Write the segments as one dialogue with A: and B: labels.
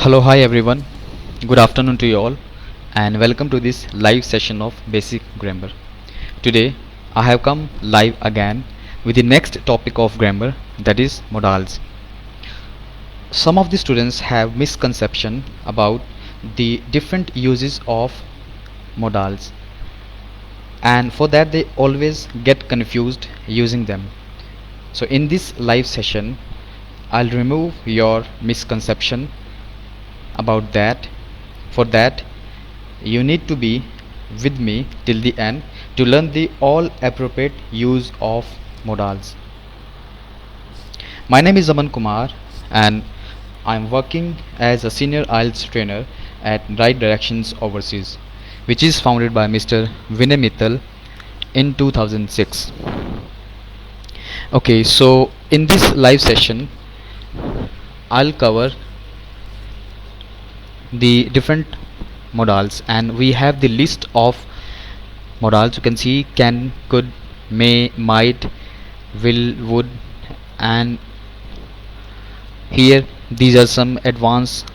A: Hello, hi everyone. Good afternoon to you all, and welcome to this live session of Basic Grammar. Today, I have come live again with the next topic of grammar, that is modals. Some of the students have misconception about the different uses of modals, and for that they always get confused using them. So in this live session, I'll remove your misconception about that. For that, you need to be with me till the end to learn the all appropriate use of modals. My name is Aman Kumar and I'm working as a senior IELTS trainer at Right Directions Overseas, which is founded by Mr. Vinay Mittal in 2006. Okay, so in this live session, I'll cover the different modals, and we have the list of modals. You can see can, could, may, might, will, would, and here these are some advanced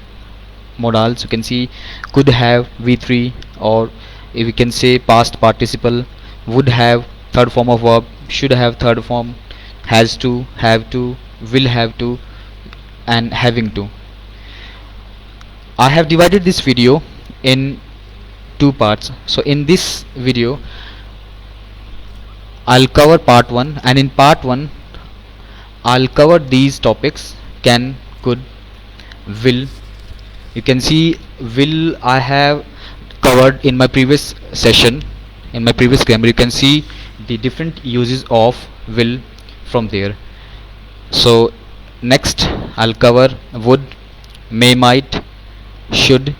A: modals. You can see could have v3, or if we can say past participle, would have third form of verb, should have third form, has to, have to, will have to, and having to. I have divided this video in two parts. So in this video I'll cover part 1, and in part 1 I'll cover these topics: can, could, will. You can see will I have covered in my previous session, in my previous grammar. You can see the different uses of will from there. So next I'll cover would, may, might, should,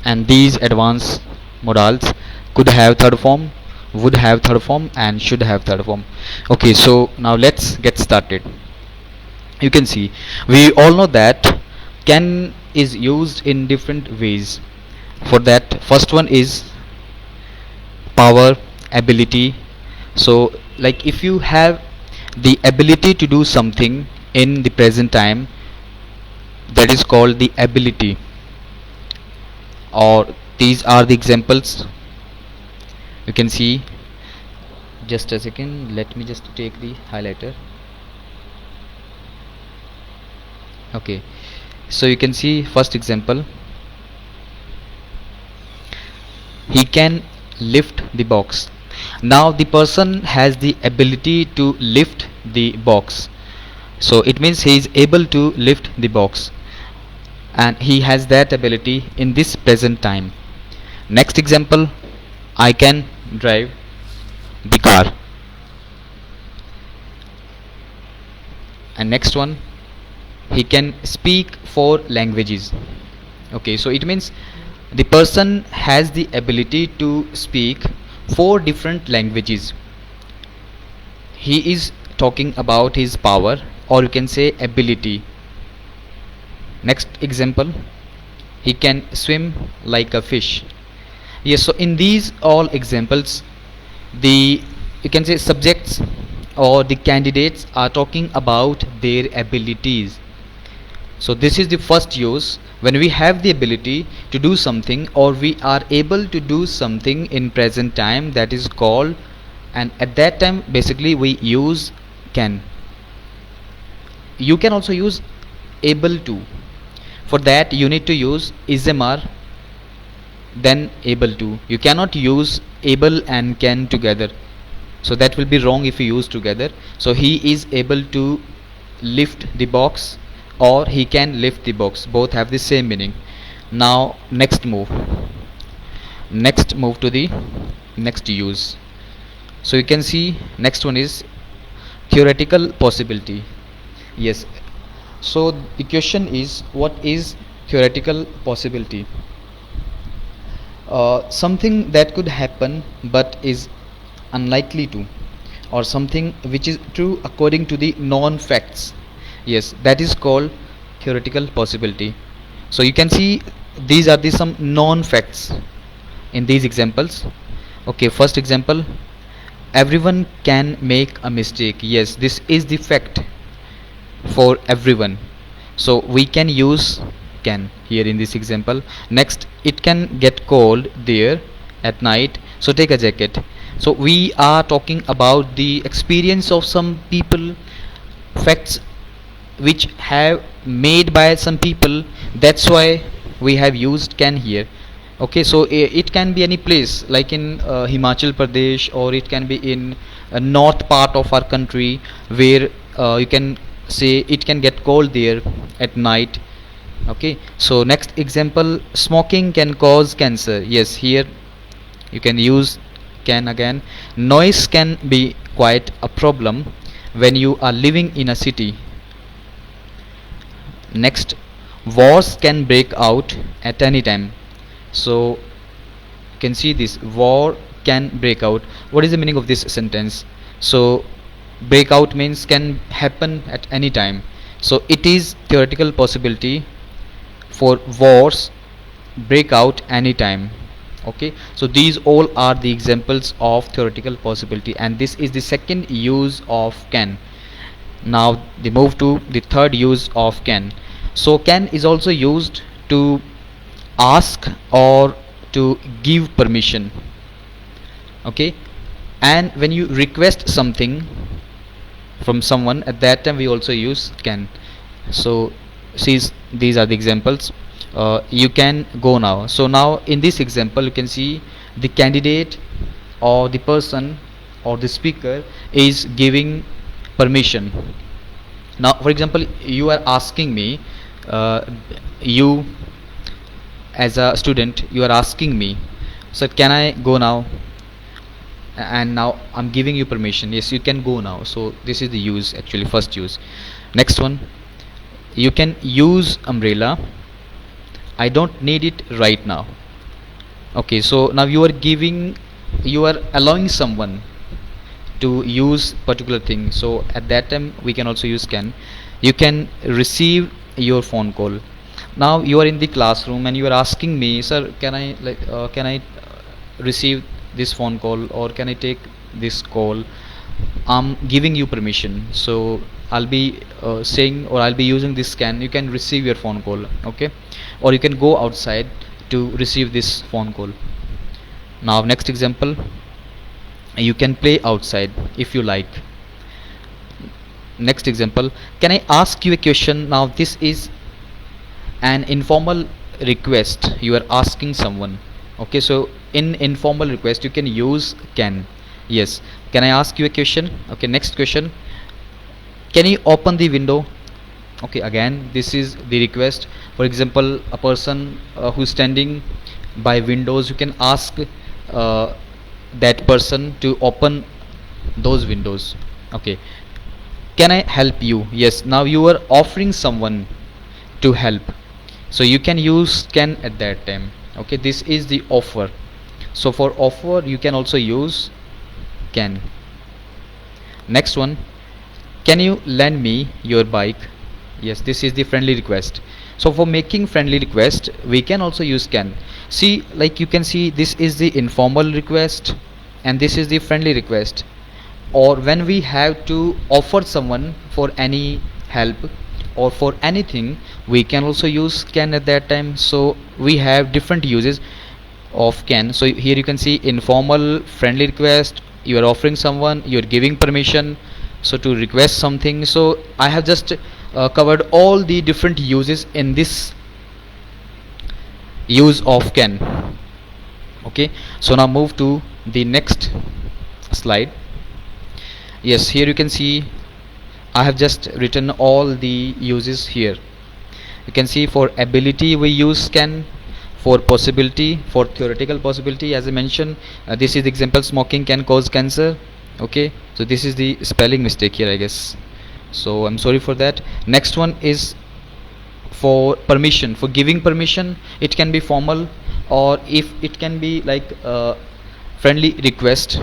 A: and these advanced modals: could have third form, would have third form, and should have third form. Okay, so now let's get started. You can see we all know that can is used in different ways. For that, first one is power, ability. So like if you have the ability to do something in the present time, that is called the ability. Or these are the examples. You can see, just a second, let me just take the highlighter. Okay, so you can see first example, he can lift the box. Now the person has the ability to lift the box, so it means he is able to lift the box, and he has that ability in this present time. Next example, I can drive the car. And next one, he can speak 4 languages. Okay, so it means the person has the ability to speak 4 different languages. He is talking about his power, or you can say ability. Next example, he can swim like a fish. Yes, so in these all examples, the, you can say, subjects or the candidates are talking about their abilities. So this is the first use. When we have the ability to do something, or we are able to do something in present time, that is called, and at that time basically we use can. You can also use able to. For that you need to use ismr, then able to. You cannot use able and can together, so that will be wrong if you use together. So he is able to lift the box, or he can lift the box, both have the same meaning. Now next move to the next use. So you can see next one is theoretical possibility. Yes, so the question is, what is theoretical possibility? Something that could happen but is unlikely to, or something which is true according to the known facts. Yes, that is called theoretical possibility. So you can see these are the some known facts in these examples. Okay, first example, everyone can make a mistake. Yes, this is the fact for everyone, so we can use can here in this example. Next, it can get cold there at night, so take a jacket. So we are talking about the experience of some people, facts which have made by some people. That's why we have used can here. Okay, so it can be any place like in Himachal Pradesh, or it can be in a north part of our country where you can say it can get cold there at night. Okay, so next example, smoking can cause cancer. Yes, here you can use can again. Noise can be quite a problem when you are living in a city. Next, wars can break out at any time. So you can see this, war can break out. What is the meaning of this sentence? So breakout means can happen at any time. So it is theoretical possibility for wars break out anytime. Okay, so these all are the examples of theoretical possibility, and this is the second use of can. Now they move to the third use of can. So can is also used to ask or to give permission. Okay, and when you request something from someone, at that time we also use can. So see, these are the examples. You can go now. So now in this example you can see the candidate or the person or the speaker is giving permission. Now for example, you are asking me, you as a student, you are asking me, so can I go now? And now I'm giving you permission, yes, you can go now. So this is the use, actually first use. Next one, you can use umbrella, I don't need it right now. Okay, so now you are allowing someone to use particular thing, so at that time we can also use can. You can receive your phone call. Now you are in the classroom and you are asking me, sir, can I receive this phone call, or can I take this call? I'm giving you permission, so I'll be saying, or I'll be using this can. You can receive your phone call. Okay, or you can go outside to receive this phone call. Now next example, you can play outside if you like. Next example, can I ask you a question? Now this is an informal request, you are asking someone. Okay, so in informal request you can use can. Yes, can I ask you a question? Okay, next question, can you open the window? Okay, again this is the request. For example, a person who's standing by windows, you can ask that person to open those windows. Okay, can I help you? Yes, now you are offering someone to help, so you can use can at that time. Okay, this is the offer. So for offer you can also use can. Next one, can you lend me your bike? Yes, this is the friendly request. So for making friendly request we can also use can. See, like you can see, this is the informal request and this is the friendly request. Or when we have to offer someone for any help or for anything, we can also use can at that time. So we have different uses of can. So here you can see informal, friendly request, you are offering someone, you are giving permission so to request something. So I have just covered all the different uses in this use of can. Okay, so now move to the next slide. Yes, here you can see I have just written all the uses here. You can see for ability we use can, for possibility, for theoretical possibility, as I mentioned, this is the example, smoking can cause cancer. Okay, so this is the spelling mistake here I guess, so I'm sorry for that. Next one is for permission, for giving permission. It can be formal, or if it can be like friendly request.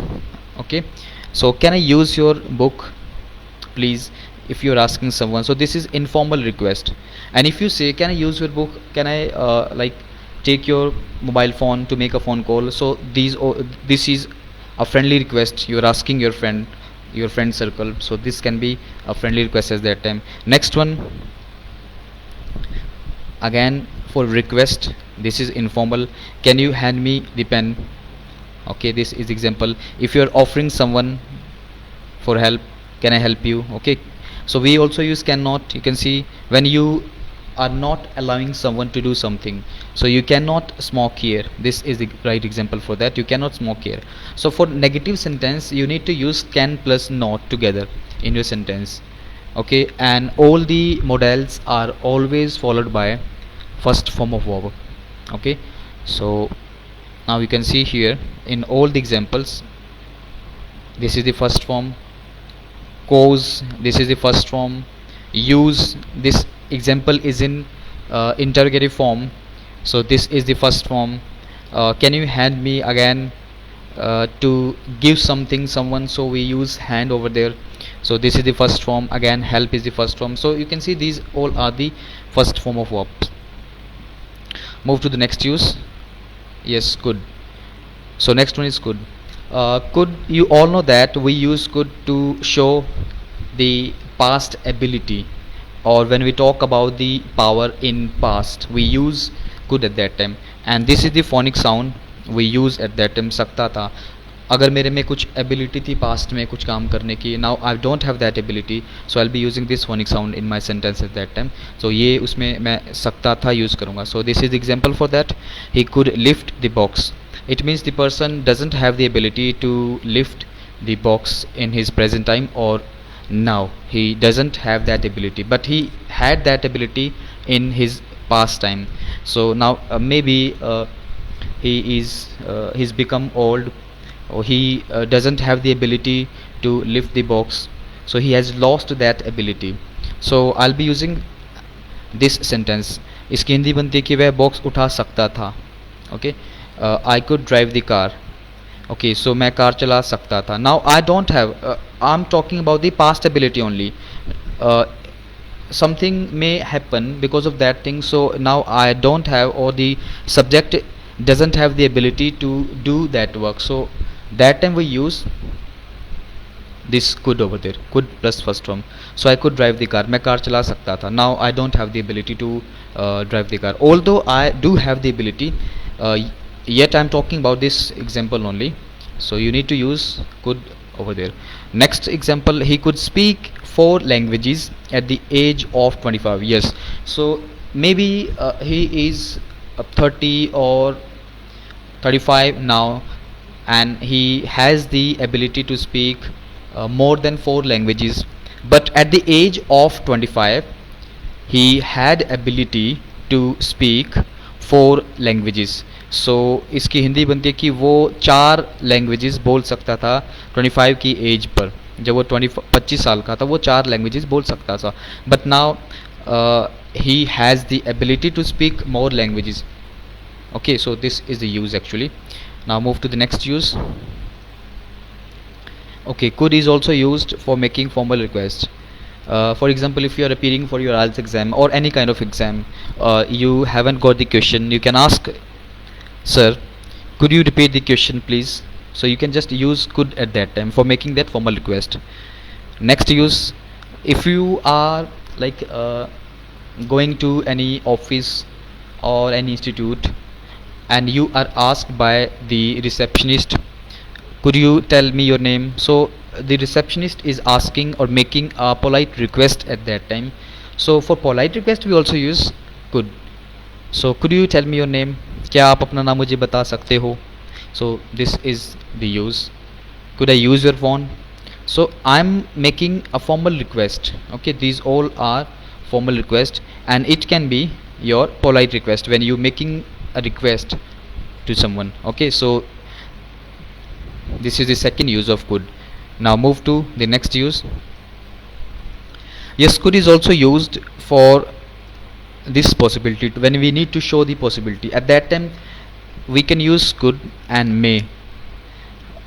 A: Okay, so can I use your book please, if you're asking someone. So this is informal request. And if you say can I use your book, can I take your mobile phone to make a phone call, so this is a friendly request, you're asking your friend circle, so this can be a friendly request at that time. Next one, Again, for request, this is informal. Can you hand me the pen? Okay, this is example. If you are offering someone for help, can I help you? Okay, so we also use cannot. You can see when you are not allowing someone to do something, so you cannot smoke here. This is the right example for that. You cannot smoke here. So for negative sentence, you need to use can plus not together in your sentence. Okay, and all the models are always followed by first form of verb. Okay, so now you can see here in all the examples, this is the first form. Cause, this is the first form. Use, this example is in interrogative form, so this is the first form. Can you hand me, again to give something someone, so we use hand over there, so this is the first form. Again, help is the first form. So you can see these all are the first form of verbs. Move to the next use. Yes, could. So next one is could. Could, you all know that we use could to show the past ability, or when we talk about the power in past, we use could at that time. And this is the phonic sound we use at that time. सकता था, अगर मेरे में कुछ ability थी past में कुछ काम करने की, now I don't have that ability, so I'll be using this phonic sound in my sentence at that time. So ये उसमें मैं सकता था use करूँगा. So this is the example for that. He could lift the box. It means the person doesn't have the ability to lift the box in his present time, or now he doesn't have that ability, but he had that ability in his past time. So now maybe he's become old, or he doesn't have the ability to lift the box, so he has lost that ability. So I'll be using this sentence. इसकी हिंदी बनती है कि वह box उठा सकता था. Okay, I could drive the car. Okay, so मैं car चला सकता था. Now I don't have, I'm talking about the past ability only. Something may happen because of that thing, so now I don't have, or the subject doesn't have the ability to do that work, so that time we use this could over there, could plus first form. So I could drive the car, मैं car चला सकता था. Now I don't have the ability to drive the car, although I do have the ability, yet I'm talking about this example only, so you need to use could over there. Next example, he could speak 4 languages at the age of 25 years. So maybe he is 30 or 35 now, and he has the ability to speak more than 4 languages, but at the age of 25 he had ability to speak 4 languages. सो इसकी हिंदी बनती है कि वो 4 languages बोल सकता था 25 की as per. जब वो 25 साल का था वो 4 लैंग्वेजेस बोल सकता था, but now he has the ability to speak more languages. Okay, so this is the use actually. Now move to the next use. Okay, could is also used for making formal requests. For example, if you are appearing for your IELTS exam or any kind of exam, you haven't got the question, you can ask, sir, could you repeat the question please? So you can just use could at that time for making that formal request. Next use, if you are like going to any office or any institute and you are asked by the receptionist, could you tell me your name? So the receptionist is asking or making a polite request at that time. So for polite request we also use could. So could you tell me your name? क्या आप अपना नाम मुझे बता सकते हो? So this is the use. Could I use your phone? So I'm making a formal request. Okay, these all are formal request, and it can be your polite request when you making a request to someone. Okay, so this is the second use of could. Now move to the next use. Yes, could is also used for this possibility when we need to show the possibility. At that time we can use could and may.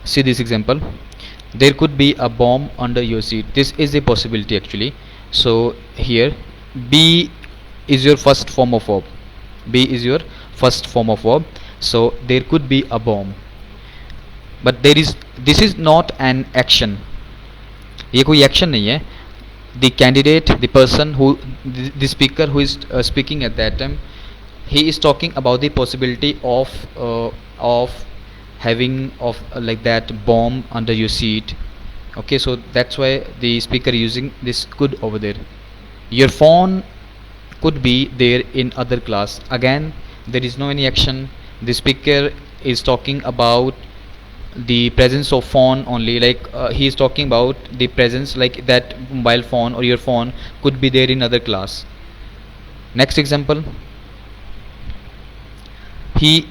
A: See this example. There could be a bomb under your seat. This is a possibility actually. So here be is your first form of verb. Be is your first form of verb. So there could be a bomb, but this is not an action. ये कोई action नहीं है. the candidate, the person who, the speaker who is speaking at that time, he is talking about the possibility of having of like that bomb under your seat. Okay, so that's why the speaker using this could over there. Your phone could be there in other class. Again, there is no any action. The speaker is talking about the presence of phone only, like he is talking about the presence, like that mobile phone or your phone could be there in other class. Next example, he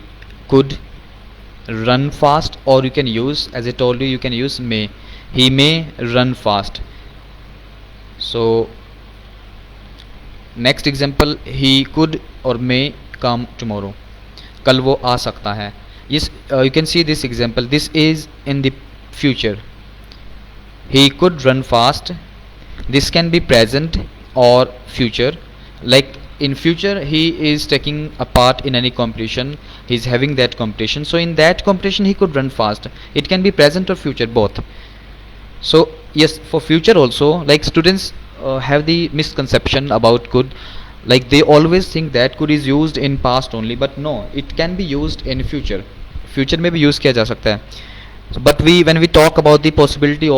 A: could run fast, or you can use, as I told you, you can use may. He may run fast. So next example, he could or may come tomorrow, कल वो आ सकता है. Yes, you can see this example, this is in the future. He could run fast, this can be present or future. Like in future he is taking a part in any competition, he is having that competition, so in that competition he could run fast. It can be present or future, both. So yes, for future also, like students have the misconception about could, like they always think that could is used in past only, but no, it can be used in future. Future में भी use किया जा सकता है. But when we talk about the possibility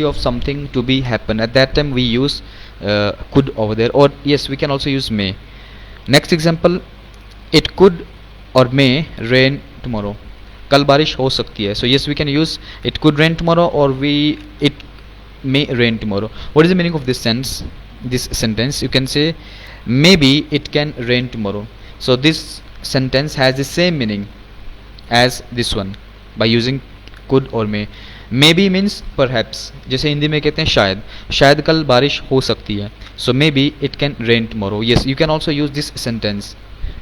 A: of something to be happen, at that time we use could over there, or yes, we can also use may. Next example, it could or may rain tomorrow, कल बारिश हो सकती है. So yes, we can use it could rain tomorrow, or it may rain tomorrow. What is the meaning of this sentence? You can say maybe it can rain tomorrow. So this sentence has the same meaning as this one by using could or may. Maybe means perhaps, जैसे हिंदी में कहते हैं शायद कल बारिश हो सकती है. So maybe it can rain tomorrow. Yes, you can also use this sentence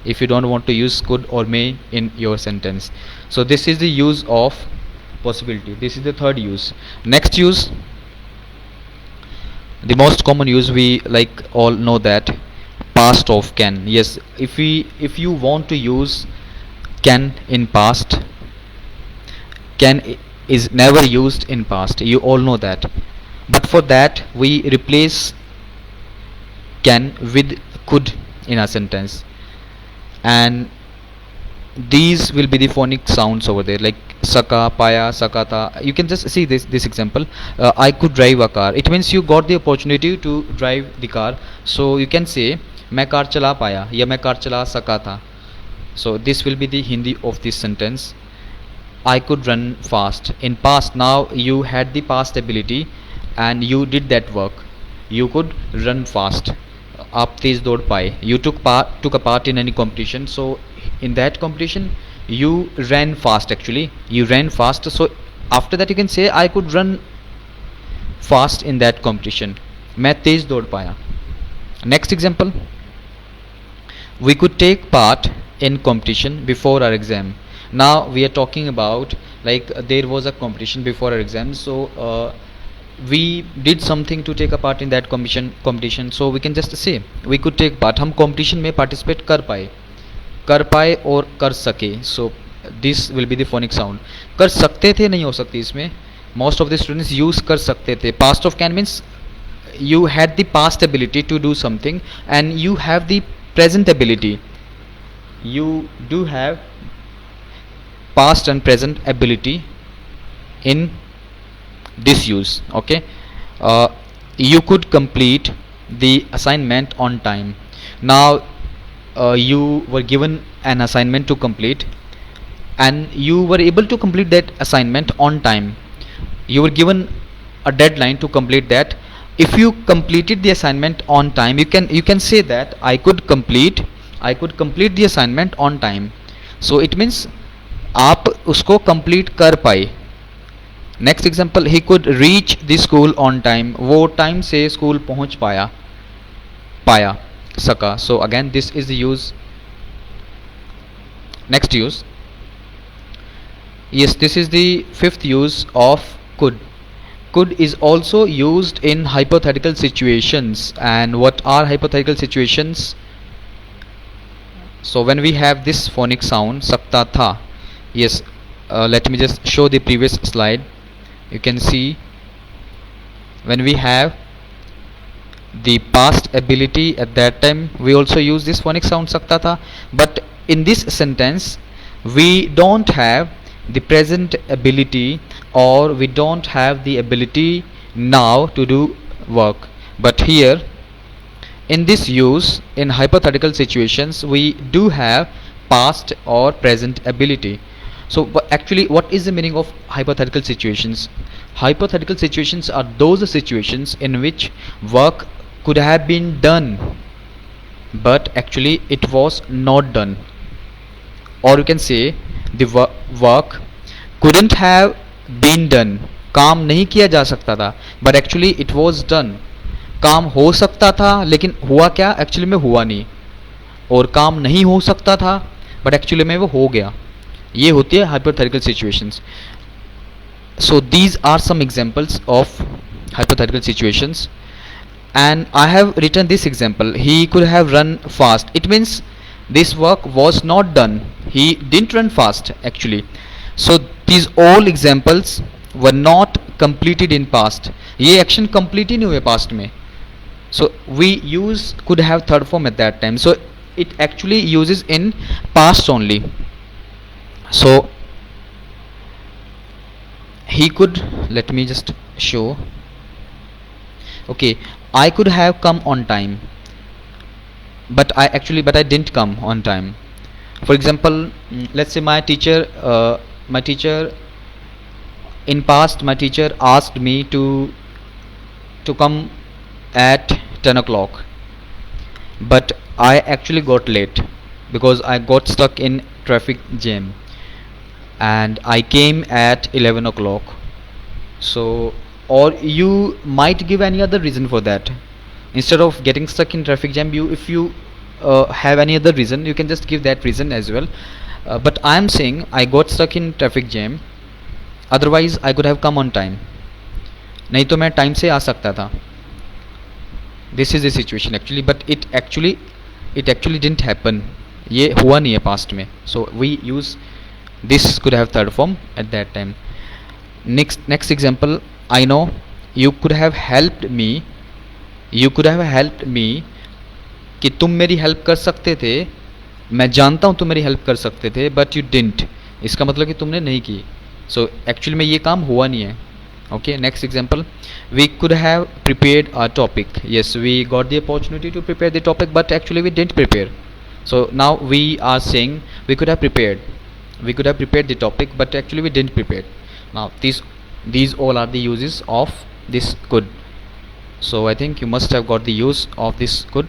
A: if you don't want to use could or may in your sentence. So this is the use of possibility. This is the third use. Next use, the most common use, we like all know that, past of can. Yes, if you want to use can in past, can is never used in past, you all know that. But for that we replace can with could in a sentence, and these will be the phonic sounds over there, like saka, paya, sakata. You can just see this example, I could drive a car. It means you got the opportunity to drive the car, so you can say मैं car चला पाया या मैं car चला सका था. So this will be the Hindi of this sentence. I could run fast. In past, now you had the past ability and you did that work. You could run fast. आप तेज दौड़ पाए. You took a part in any competition. So in that competition you ran fast. Actually, you ran fast. So after that you can say I could run fast in that competition. मैं तेज दौड़ पाया. Next example, we could take part in competition before our exam. Now we are talking about, like there was a competition before our exam, so we did something to take a part in that competition, so we can just say we could take part. हम competition में participate कर पाए और कर सके. So this will be the phonic sound. कर सकते थे नहीं हो सकती इसमें. Most of the students use कर सकते थे. Past of can means you had the past ability to do something and you have the present ability. You do have past and present ability in this use. Okay, you could complete the assignment on time. Now you were given an assignment to complete and you were able to complete that assignment on time. You were given a deadline to complete that. If you completed the assignment on time, you can say that I could complete the assignment on time. So it means आप उसको complete कर पाए. Next example, he could reach the school on time. वो time से school पहुंच पाया सका. So again this is the use. Next use, yes, this is the fifth use of could. Could is also used in hypothetical situations. And what are hypothetical situations? So when we have this phonic sound sakta tha, yes, let me just show the previous slide. You can see when we have the past ability, at that time we also use this phonic sound sakta tha, but in this sentence we don't have the present ability, or we don't have the ability now to do work. But here in this use, in hypothetical situations, we do have past or present ability. So actually, what is the meaning of hypothetical situations? Hypothetical situations are those situations in which work could have been done, but actually it was not done. Or you can say the work couldn't have been done. काम नहीं किया जा सकता था, but actually it was done. काम हो सकता था लेकिन हुआ क्या, एक्चुअली में हुआ नहीं. और काम नहीं हो सकता था बट एक्चुअली में वो हो गया. ये होती है hypothetical situations. So these are some examples of hypothetical situations, and I have written this example. He could have run fast. It means this work was not done. He didn't run fast actually. So these all examples were not completed in past. ये action complete ही नहीं हुए past में. So we use could have third form at that time. So it actually uses in past only. So he could, let me just show. Okay, I could have come on time, but I didn't come on time. For example, let's say my teacher in past, my teacher asked me to come at 10 o'clock, but I actually got late because I got stuck in traffic jam, and I came at 11 o'clock. So, or you might give any other reason for that. Instead of getting stuck in traffic jam, if you have any other reason, you can just give that reason as well. But I am saying I got stuck in traffic jam, otherwise I could have come on time. नहीं तो मैं time से आ सकता था. This is the situation actually, but it actually didn't happen. ये हुआ नहीं है past में. So we use this could have third form at that time. Next example, I know you could have helped me. You could have helped me कि तुम मेरी help कर सकते थे. मैं जानता हूँ तुम मेरी हेल्प कर सकते थे, बट यू डिडंट. इसका मतलब कि तुमने नहीं की. सो एक्चुअली में ये काम हुआ नहीं है. Okay, next example, we could have prepared a topic. Yes, we got the opportunity to prepare the topic, but actually we didn't prepare. So now we are saying we could have prepared. We could have prepared the topic, but actually we didn't prepare. Now these all are the uses of this could. So I think you must have got the use of this could.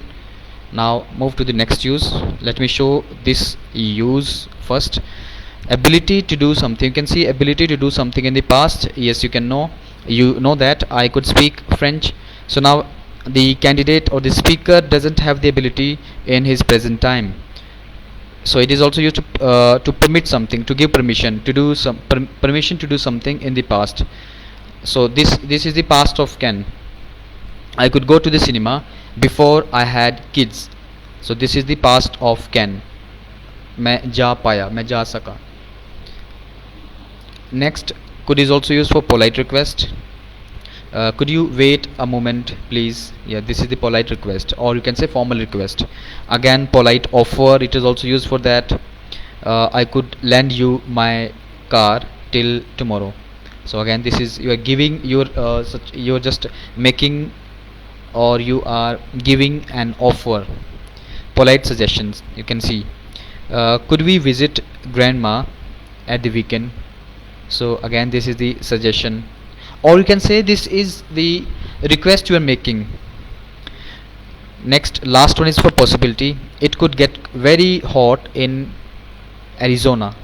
A: Now move to the next use. Let me show this use first. Ability to do something. You can see ability to do something in the past. Yes, you know that I could speak French. So now the candidate or the speaker doesn't have the ability in his present time. So it is also used to permit something, to give permission to do permission to do something in the past. So this is the past of can. I could go to the cinema before I had kids. So this is the past of can. मैं जा पाया, मैं जा सका. Next, could is also used for polite request. Could you wait a moment please? Yeah, this is the polite request, or you can say formal request. Again, polite offer, it is also used for that. I could lend you my car till tomorrow. So again, this is you are giving your you are just making, or you are giving an offer. Polite suggestions, you can see. Could we visit grandma at the weekend? So again, this is the suggestion, or you can say this is the request you are making. Next, last one is for possibility. It could get very hot in Arizona.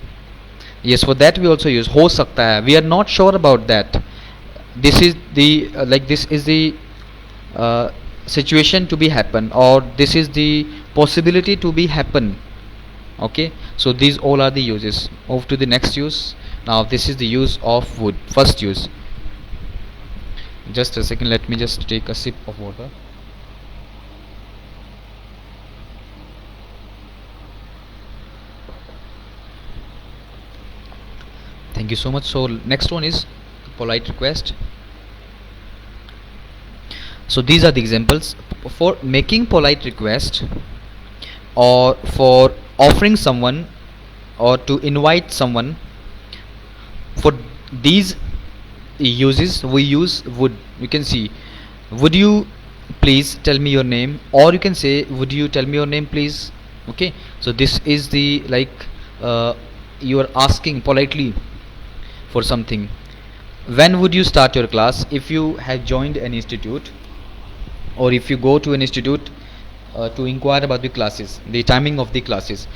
A: Yes, for that we also use हो सकता है. We are not sure about that. This is the this is the situation to be happen, or this is the possibility to be happen. Okay, so these all are the uses. Move to the next use. Now this is the use of would. First use. Just a second, let me just take a sip of water. Thank you so much. So next one is polite request. So these are the examples for making polite request, or for offering someone, or to invite someone. For these uses we use would. You can see, would you please tell me your name, or you can say, would you tell me your name please. Okay, so this is the like you are asking politely for something. When would you start your class? If you have joined an institute, or if you go to an institute to inquire about the classes, the timing of the classes,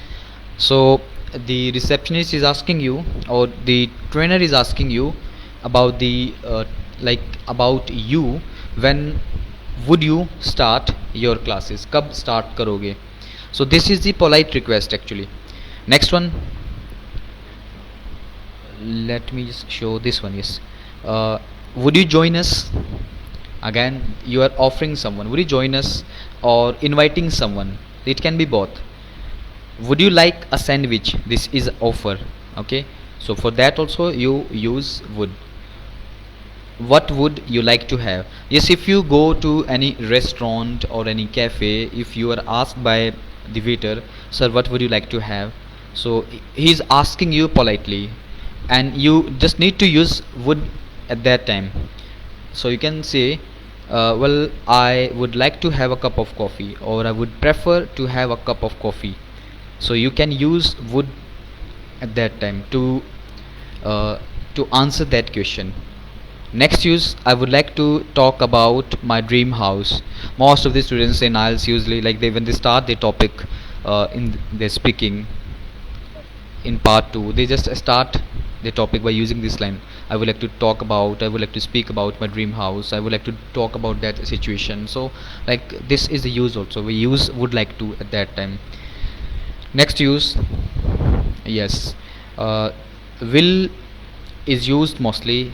A: so the receptionist is asking you, or the trainer is asking you about the like about you, when would you start your classes, kab start karoge. So this is the polite request actually. Next one, let me just show this one. Yes, would you join us. Again, you are offering someone, would you join us, or inviting someone. It can be both. Would you like a sandwich, this is offer. Okay, so for that also you use would. What would you like to have. Yes, if you go to any restaurant or any cafe, if you are asked by the waiter, sir, what would you like to have, so he is asking you politely, and you just need to use would at that time. So you can say, well, I would like to have a cup of coffee, or I would prefer to have a cup of coffee. So you can use would at that time to answer that question. Next use, I would like to talk about my dream house. Most of the students in IELTS usually, like, they when they start the topic in their speaking in part 2, they just start the topic by using this line. I would like to talk about, I would like to speak about my dream house, I would like to talk about that situation. So like, this is the use also, we use would like to at that time. Next use, yes, will is used mostly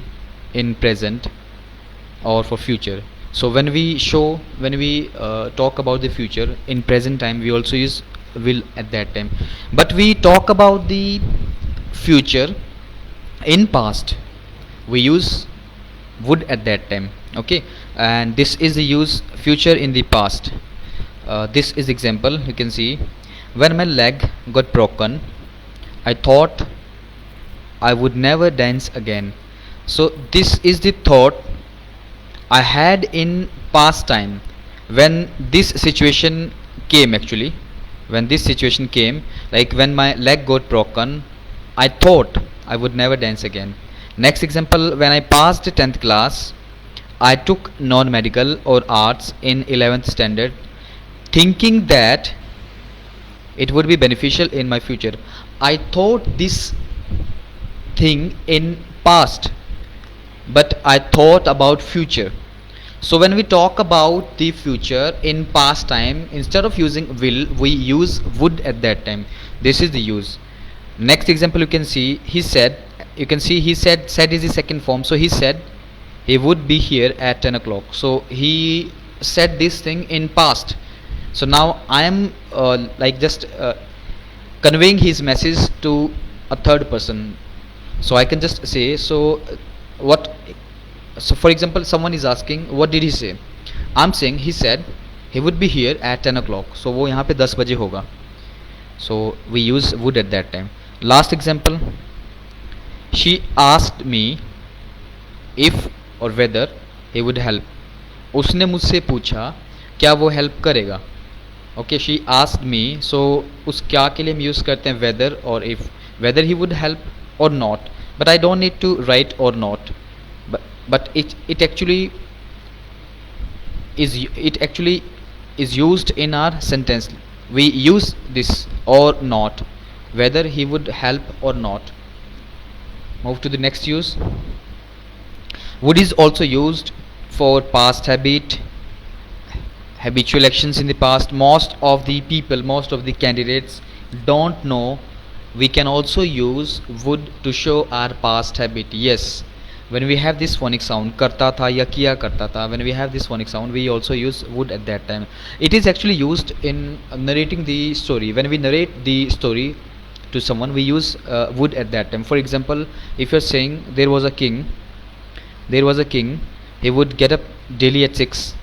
A: in present or for future. So when we talk about the future in present time, we also use will at that time. But we talk about the future in past, we use would at that time. Okay, and this is the use future in the past. This is example. You can see, when my leg got broken, I thought I would never dance again. So this is the thought I had in past time when this situation came. Actually, when this situation came, like when my leg got broken, I thought I would never dance again. Next example, when I passed 10th class, I took non-medical or arts in 11th standard, thinking that it would be beneficial in my future. I thought this thing in past, but I thought about future. So when we talk about the future in past time, instead of using will, we use would at that time. This is the use. Next example, you can see, he said, you can see he said is the second form. So he said he would be here at 10 o'clock. So he said this thing in past. So now I am like just conveying his message to a third person. So I can just say, so what, so for example, someone is asking, what did he say? I'm saying he said he would be here at 10 o'clock. So वो यहाँ पे 10 बजे होगा. So we use would at that time. Last example, she asked me if or whether he would help. उसने मुझसे पूछा क्या वो हेल्प करेगा. Okay, she asked me. So उस क्या के लिए हम यूज़ करते हैं whether or if. Whether he would help or not. But I don't need to write or not. But it actually is used in our sentence. We use this or not, whether he would help or not. Move to the next use. Would is also used for past habitual actions in the past. Most of the people, most of the candidates don't know we can also use would to show our past habit. Yes, when we have this phonic sound karta tha ya kiya karta tha, when we have this phonic sound, we also use would at that time. It is actually used in narrating the story. When we narrate the story to someone, we use would at that time. For example, if you're saying there was a king, he would get up daily at 6.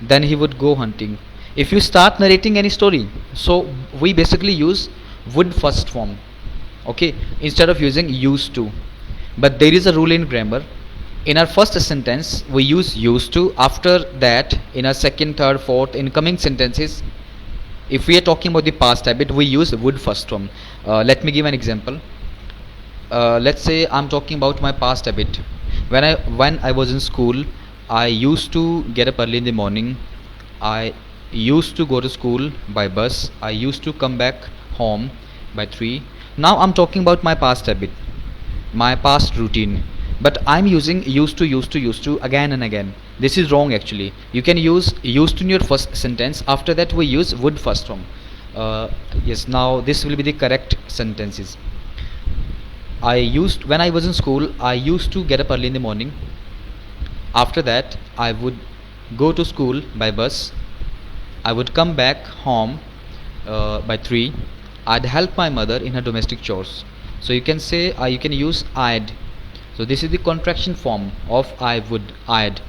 A: then he would go hunting. If you start narrating any story, so we basically use would first form, okay, instead of using used to. But there is a rule in grammar. In our first sentence, we use used to. After that, in our second, third, fourth, incoming sentences, if we are talking about the past habit, we use would first form. Let me give an example. Let's say I'm talking about my past habit. When I was in school, I used to get up early in the morning. I used to go to school by bus. I used to come back home by 3. Now I'm talking about my past habit, my past routine. But I'm using used to again and again. This is wrong actually. You can use used to in your first sentence. After that we use would first form. Yes, now this will be the correct sentences. When I was in school, I used to get up early in the morning. After that, I would go to school by bus. I would come back home by 3. I'd help my mother in her domestic chores. So you can say, you can use I'd. So this is the contraction form of I would, I'd.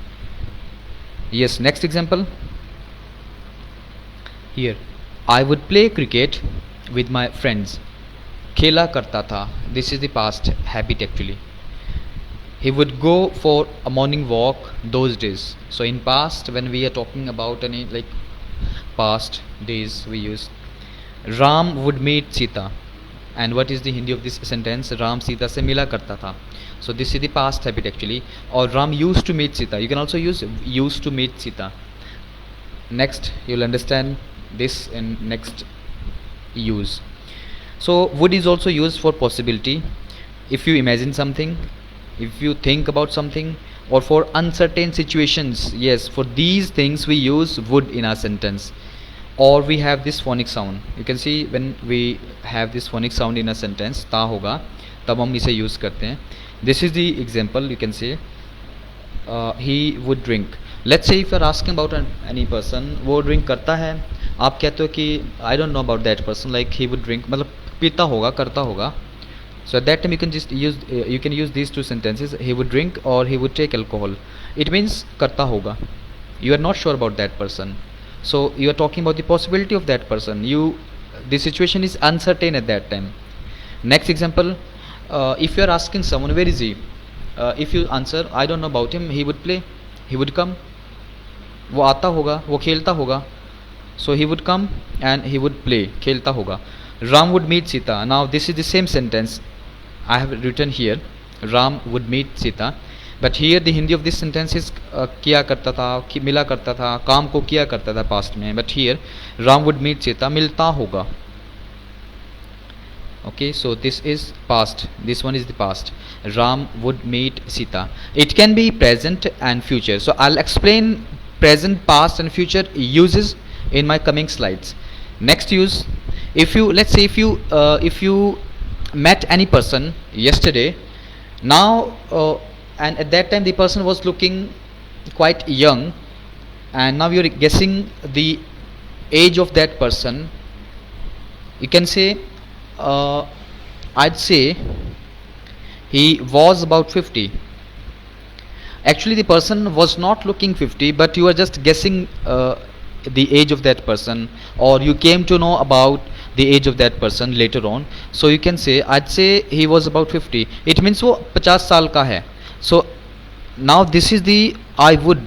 A: Yes, next example. Here, I would play cricket with my friends. खेला करता था. This is the past habit actually. He would go for a morning walk those days. So in past, when we are talking about any like past days, we use Ram would meet Sita. And what is the Hindi of this sentence? Ram Sita se mila karta tha. So this is the past habit actually. Or Ram used to meet Sita. You can also use used to meet Sita. Next, you'll understand this in next use. So would is also used for possibility. If you imagine something, if you think about something, or for uncertain situations. Yes, for these things we use would in our sentence. Or we have this phonic sound. You can see when we have this phonic sound in a sentence, ता होगा, तब हम इसे use करते हैं. This is the example. You can say he would drink. Let's say if you are asking about any person, वो drink करता है, आप कहते हो कि I don't know about that person, like he would drink, मतलब पीता होगा, करता होगा. So at that time you can just use these two sentences. He would drink or he would take alcohol. It means करता होगा. You are not sure about that person. So you are talking about the possibility of that person. The situation is uncertain at that time. Next example, if you are asking someone where is he, if you answer I don't know about him, he would play, he would come. वो आता होगा, वो खेलता होगा. So he would come and he would play, खेलता होगा. Ram would meet Sita. Now this is the same sentence I have written here. Ram would meet Sita. But here the Hindi of this sentence is किया करता था, मिला करता था, काम को किया करता था past में. But here Ram would meet Sita, मिलता होगा. Okay, so this is past. This one is the past. Ram would meet Sita. It can be present and future. So I'll explain present, past and future uses in my coming slides. Next use, if you if you met any person yesterday, now and at that time the person was looking quite young, and now you're guessing the age of that person. You can say I'd say he was about 50. Actually the person was not looking 50, but you are just guessing the age of that person, or you came to know about the age of that person later on. So you can say I'd say he was about 50. It means वो 50 साल का है. So now this is the I would,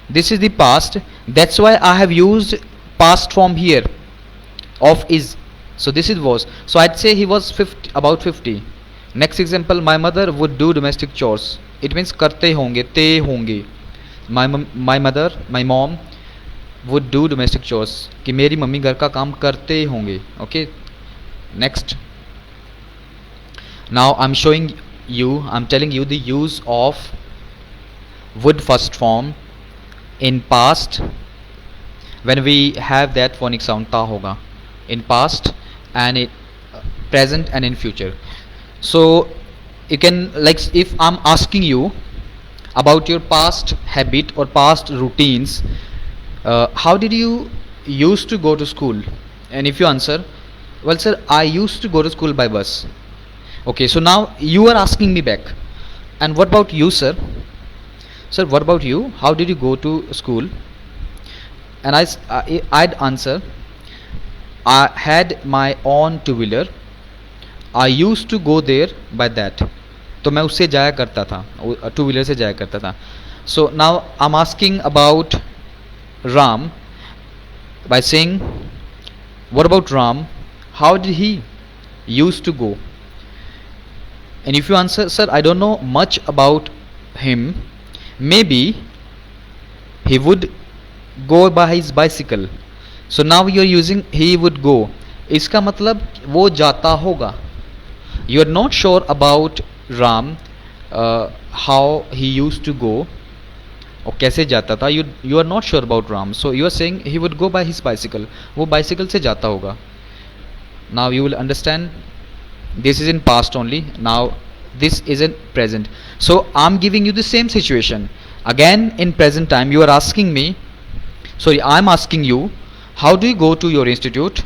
A: this is the past. That's why I have used past form here of is. So this is was. So I'd say he was 50, about 50. Next example, my mother would do domestic chores. It means करते होंगे, ते होंगे. My mother, my mom would do domestic chores. कि मेरी mummy घर का काम करते होंगे. Okay. Next. Now I'm telling you the use of would first form in past when we have that phonic sound ta hoga in past, and in present and in future. So you can, like, if I'm asking you about your past habit or past routines, how did you used to go to school, and if you answer, well sir, I used to go to school by bus. Okay, so now you are asking me back, and what about you, sir? Sir, what about you? How did you go to school? and I'd answer, I had my own two wheeler. I used to go there by that. तो मैं उससे जाया करता था, two wheeler से जाया करता था. So now I'm asking about Ram by saying, what about Ram? How did he used to go? And if you answer, sir, I don't know much about him, maybe he would go by his bicycle. So now you're using he would go. इसका मतलब वो जाता होगा. You are not sure about Ram, how he used to go, और कैसे जाता था. You are not sure about Ram, so you are saying he would go by his bicycle. वो bicycle से जाता होगा. Now you will understand this is in past only. Now this is in present. So I'm giving you the same situation. Again in present time you are asking me, sorry, I'm asking you, how do you go to your institute?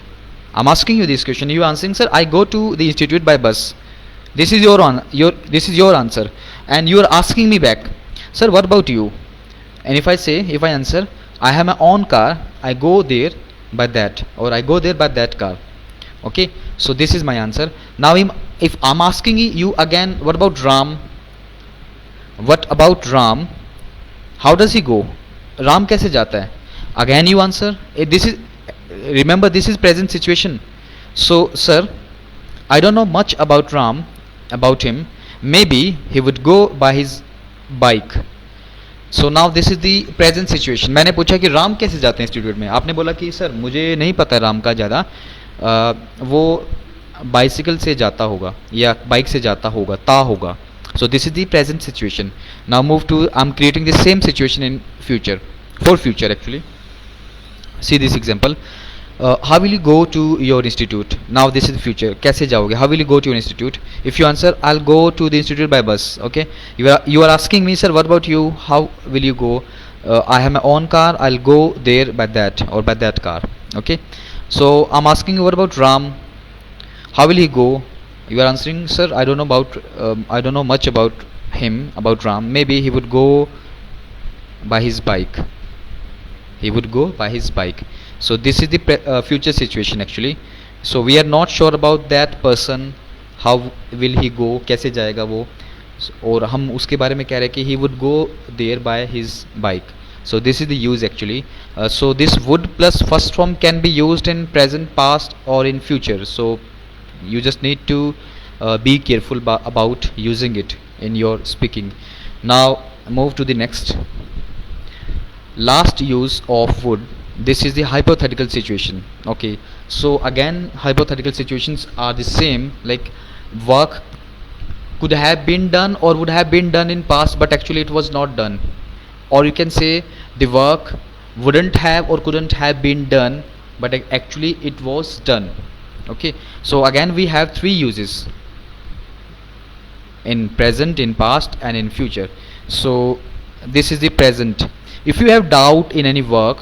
A: I'm asking you this question. You are answering, sir, I go to the institute by bus. This is this is your answer, and you are asking me back, sir, what about you? And if I answer, I have my own car, I go there by that, or I go there by that car. Okay, so this is my answer. Now if I'm asking you again, what about Ram? What about Ram? How does he go? Ram कैसे जाता है? Again you answer. This is, remember, this is present situation. So sir, I don't know much about Ram, about him. Maybe he would go by his bike. So now this is the present situation. मैंने पूछा कि राम कैसे जाते हैं institute में. आपने बोला कि सर मुझे नहीं पता राम का ज़्यादा, वो बाइसिकल से जाता होगा या बाइक से जाता होगा, होगा. So this is the present situation. Now move to, I'm creating the same situation in future, for future actually. See this example. How will you go to your institute? Now this is the future. कैसे जाओगे? How will you go to your institute? If you answer, I'll go to the institute by bus. Okay. You are asking me, sir, what about you? How will you go? I have my own car. I'll go there by that, or by that car. Okay. So I'm asking you, what about Ram? How will he go? You are answering, sir, I don't know about, I don't know much about him, about Ram. Maybe he would go by his bike. He would go by his bike. So this is the future situation actually. So we are not sure about that person, how will he go, कैसे जाएगा वो, और हम उसके बारे में कह रहे हैं कि he would go there by his bike. So this is the use actually. So this would plus first form can be used in present, past, or in future. So you just need to be careful about using it in your speaking. Now move to the next, last use of would. This is the hypothetical situation. Okay, so again hypothetical situations are the same, like work could have been done or would have been done in past, but actually it was not done. Or you can say the work wouldn't have or couldn't have been done, but actually it was done. Okay, so again we have three uses, in present, in past, and in future. So this is the present. If you have doubt in any work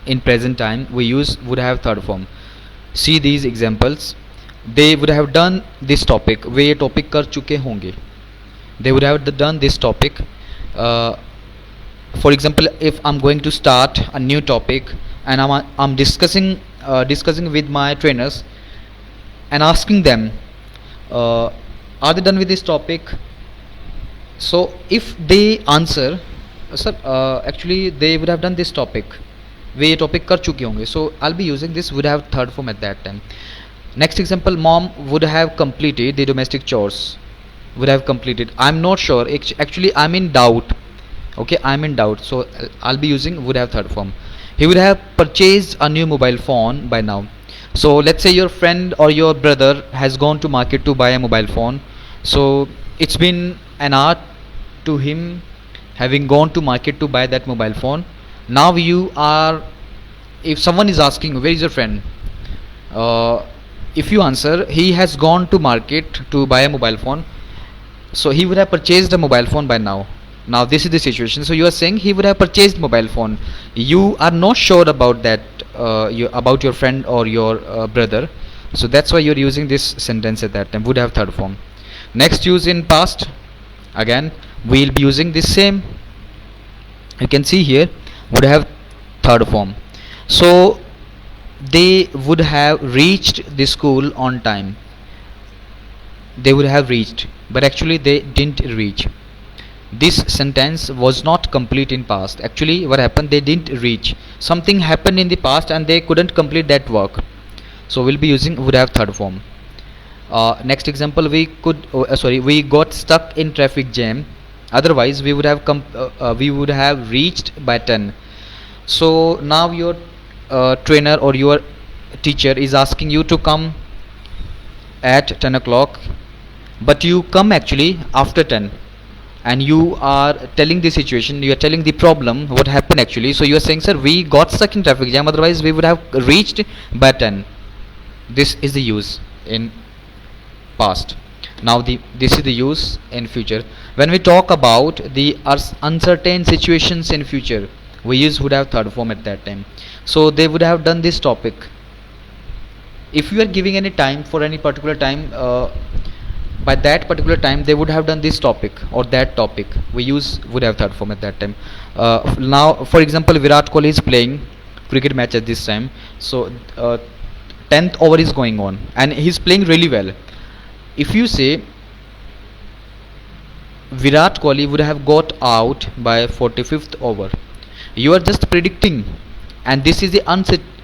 A: in present time, we use would have third form. See these examples. They would have done this topic. वे ये topic कर चुके होंगे. They would have done this topic. For example, if I'm going to start a new topic and I'm discussing with my trainers and asking them, are they done with this topic? So if they answer, sir, actually they would have done this topic, वे ये topic कर चुके होंगे. So I'll be using this would have third form at that time. Next example, mom would have completed the domestic chores. Would have completed. I'm not sure. Actually, I'm in doubt. Okay, I'm in doubt. So I'll be using would have third form. He would have purchased a new mobile phone by now. So let's say your friend or your brother has gone to market to buy a mobile phone. So it's been an hour to him having gone to market to buy that mobile phone. Now you are, if someone is asking where is your friend, if you answer he has gone to market to buy a mobile phone, so he would have purchased a mobile phone by now. Now this is the situation. So you are saying he would have purchased mobile phone. You are not sure about that, about your friend or your brother. So that's why you're using this sentence at that time. Would have third form. Next use in past. Again we'll be using the same. You can see here would have third form. So they would have reached the school on time. They would have reached, but actually they didn't reach. This sentence was not complete in past. Actually what happened, they didn't reach. Something happened in the past and they couldn't complete that work. So we'll be using would have third form. Next example, we got stuck in traffic jam. Otherwise we would have reached by 10. So now your trainer or your teacher is asking you to come at 10 o'clock, but you come actually after 10, and you are telling the situation, you are telling the problem, what happened actually. So you are saying, sir, we got stuck in traffic jam, otherwise we would have reached by 10. This is the use in past. Now this is the use in future. When we talk about the uncertain situations in future, we use would have third form at that time. So they would have done this topic. If you are giving any time for any particular time, by that particular time they would have done this topic or that topic. We use would have third form at that time. Now for example, Virat Kohli is playing cricket match at this time. So 10th over is going on and he's playing really well. If you say Virat Kohli would have got out by 45th over, you are just predicting, and this is the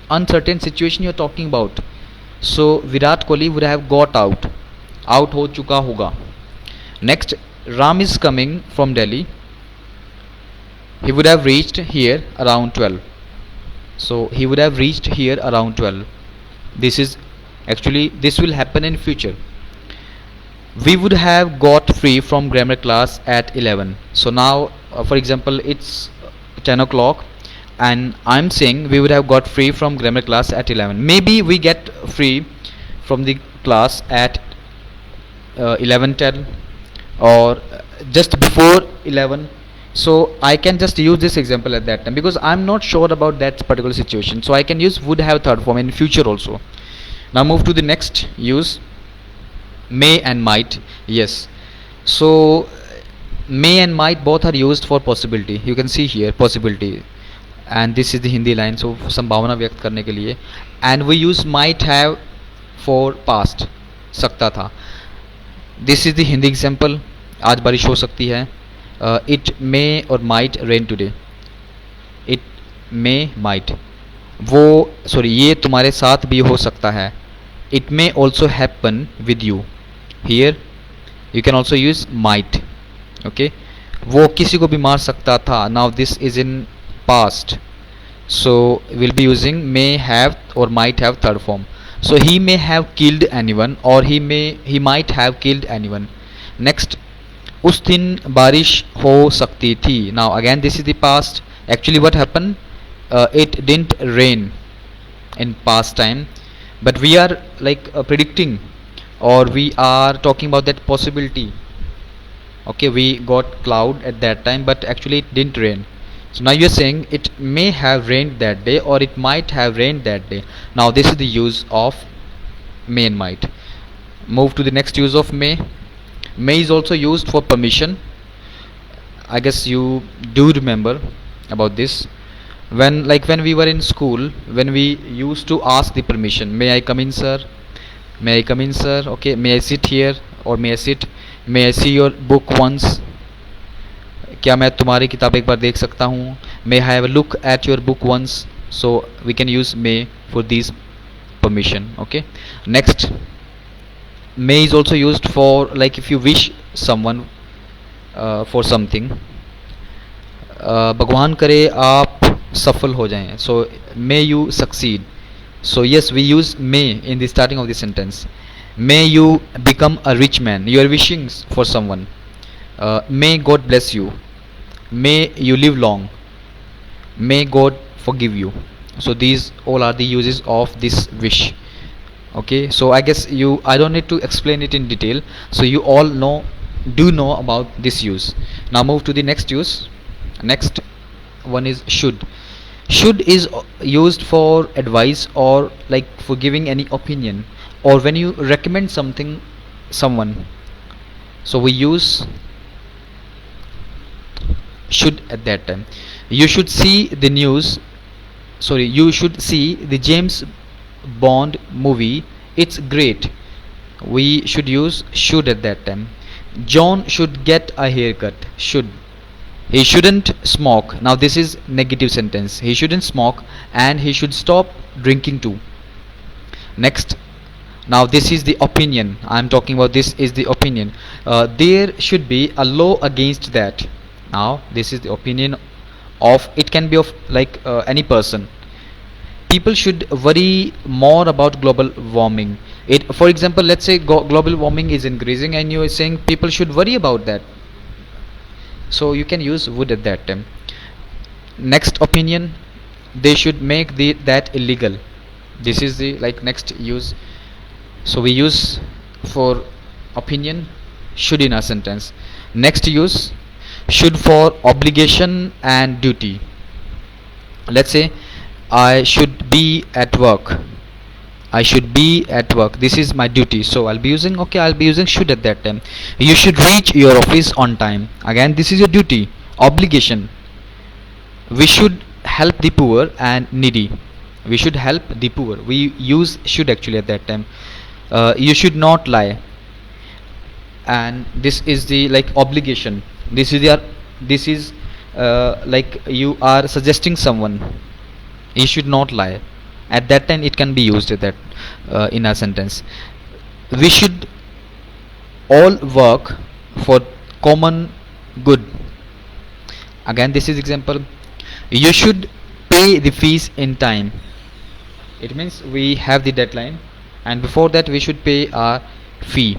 A: uncertain situation you're talking about. So Virat Kohli would have got out हो चुका होगा. Next, Ram is coming from Delhi. He would have reached here around 12. So he would have reached here around 12. This will happen in future. We would have got free from grammar class at 11. So now for example, it's 10 o'clock and I'm saying we would have got free from grammar class at 11. Maybe we get free from the class at 11:10 or just before 11. So I can just use this example at that time because I'm not sure about that particular situation. So I can use would have third form in future also. Now move to the next use, may and might. Yes, so may and might both are used for possibility. You can see here possibility, and this is the Hindi line, so संभावना व्यक्त करने के लिए. And we use might have for past, सकता था. This is the Hindi example. आज बारिश हो सकती है. It may or might rain today. It may might. ये तुम्हारे साथ भी हो सकता है. It may also happen with you. Here you can also use might. Okay. वो किसी को भी मार सकता था. Now this is in past. So we'll be using may have or might have third form. So he may have killed anyone or he might have killed anyone. Next, उस दिन बारिश हो सकती थी. Now again this is the past. Actually what happened? It didn't rain in past time, but we are like predicting, or we are talking about that possibility. Okay, we got cloud at that time, but actually it didn't rain. So now you are saying it may have rained that day or it might have rained that day. Now this is the use of may and might. Move to the next use of may. May is also used for permission. I guess you do remember about this. When we were in school, when we used to ask the permission, may I come in, sir? May I come in, sir? Okay, may I sit here or may I sit? May I see your book once? क्या मैं तुम्हारी किताब एक बार देख सकता हूँ? May I have a look at your book once? So we can use may for these permission. Okay. Next, may is also used for like if you wish someone for something. भगवान करे आप सफल हो जाएं. So may you succeed. So yes, we use may in the starting of the sentence. May you become a rich man. You are wishing for someone. May God bless you. May you live long. May God forgive you. So these all are the uses of this wish. Okay, so I guess I don't need to explain it in detail, so you all do know about this use. Now move to the next use. Next one is should. Should is used for advice or like for giving any opinion, or when you recommend someone. So we use should at that time. You should see the news sorry, you should see the James Bond movie, it's great. We should use should at that time. John should get a haircut, should. He shouldn't smoke. Now this is negative sentence. He shouldn't smoke and he should stop drinking too. Next, now this is the opinion. I'm talking about this is the opinion. There should be a law against that. Now this is the opinion of, it can be of like any person. People should worry more about global warming. It, for example, let's say global warming is increasing and you are saying people should worry about that, so you can use would at that time. Next opinion, they should make that illegal. This is the like next use. So we use for opinion should in a sentence. Next use, should for obligation and duty. Let's say I should be at work. I should be at work. This is my duty. So I'll be using, okay, I'll be using should at that time. You should reach your office on time. Again, this is your duty. Obligation. We should help the poor and needy. We should help the poor. We use should actually at that time. You should not lie. And this is the like obligation. This is your, this is like you are suggesting someone. You should not lie. At that time it can be used that in a sentence. We should all work for common good. Again, this is example. You should pay the fees in time. It means we have the deadline and before that we should pay our fee.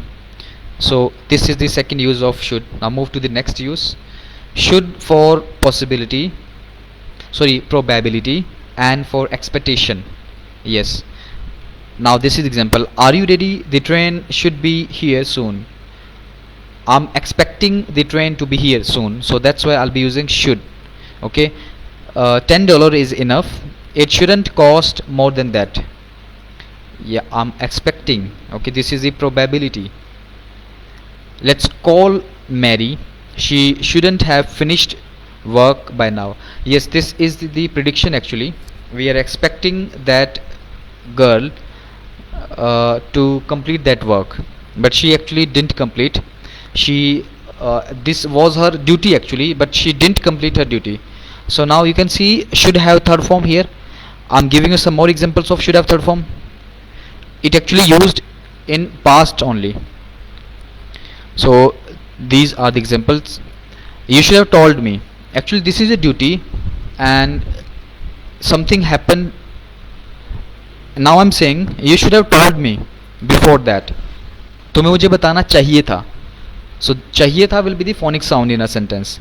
A: So this is the second use of should. Now move to the next use. Should for possibility, sorry, probability, and for expectation. Yes. Now this is example. Are you ready? The train should be here soon. I'm expecting the train to be here soon, so that's why I'll be using should. Okay. $10 is enough. It shouldn't cost more than that. Yeah, I'm expecting. Okay, this is the probability. Let's call Mary. She shouldn't have finished work by now. Yes, this is the prediction actually. We are expecting that girl to complete that work, but she actually didn't complete. She this was her duty actually, but she didn't complete her duty. So now you can see should have third form here. I'm giving you some more examples of should have third form. It actually used in past only. So these are the examples. You should have told me. Actually this is a duty and something happened. Now I'm saying you should have told me before that. तुम्हें मुझे बताना चाहिए था. So चाहिए था will be the phonic sound in a sentence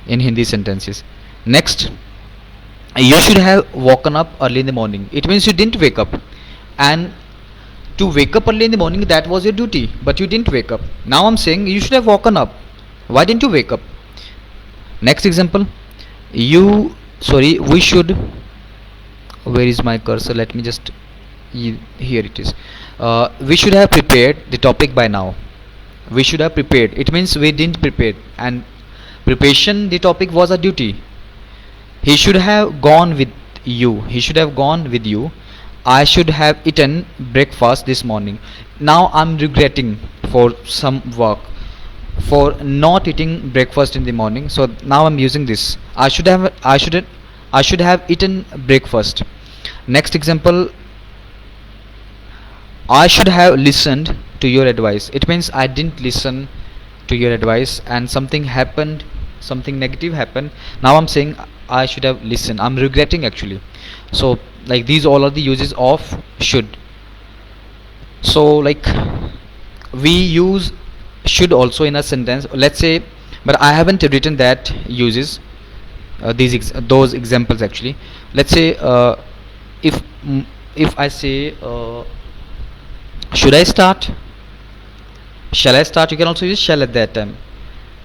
A: in Hindi sentences. Next, you should have woken up early in the morning. It means you didn't wake up, and to wake up early in the morning, that was your duty, but you didn't wake up. Now I'm saying you should have woken up. Why didn't you wake up? Next example, we should, where is my cursor? Let me just, here it is. We should have prepared the topic by now. We should have prepared. It means we didn't prepare, and preparation the topic was a duty. He should have gone with you. He should have gone with you. I should have eaten breakfast this morning. Now I'm regretting for some work for not eating breakfast in the morning. So now I'm using this. I should have eaten breakfast. Next example, I should have listened to your advice. It means I didn't listen to your advice and something happened, something negative happened. Now I'm saying I should have listened. I'm regretting actually. So like these all are the uses of should. So like we use should also in a sentence. Let's say, but I haven't written that uses those examples actually. Let's say if I say should I start, shall I start, you can also use shall at that time.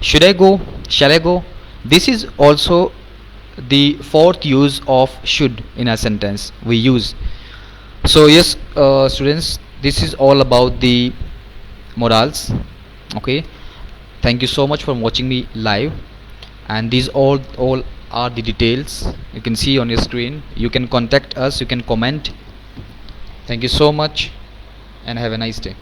A: Should I go, shall I go. This is also the fourth use of should in a sentence we use. So yes, students, this is all about the morals. Okay, thank you so much for watching me live, and these all are the details you can see on your screen. You can contact us, you can comment. Thank you so much and have a nice day.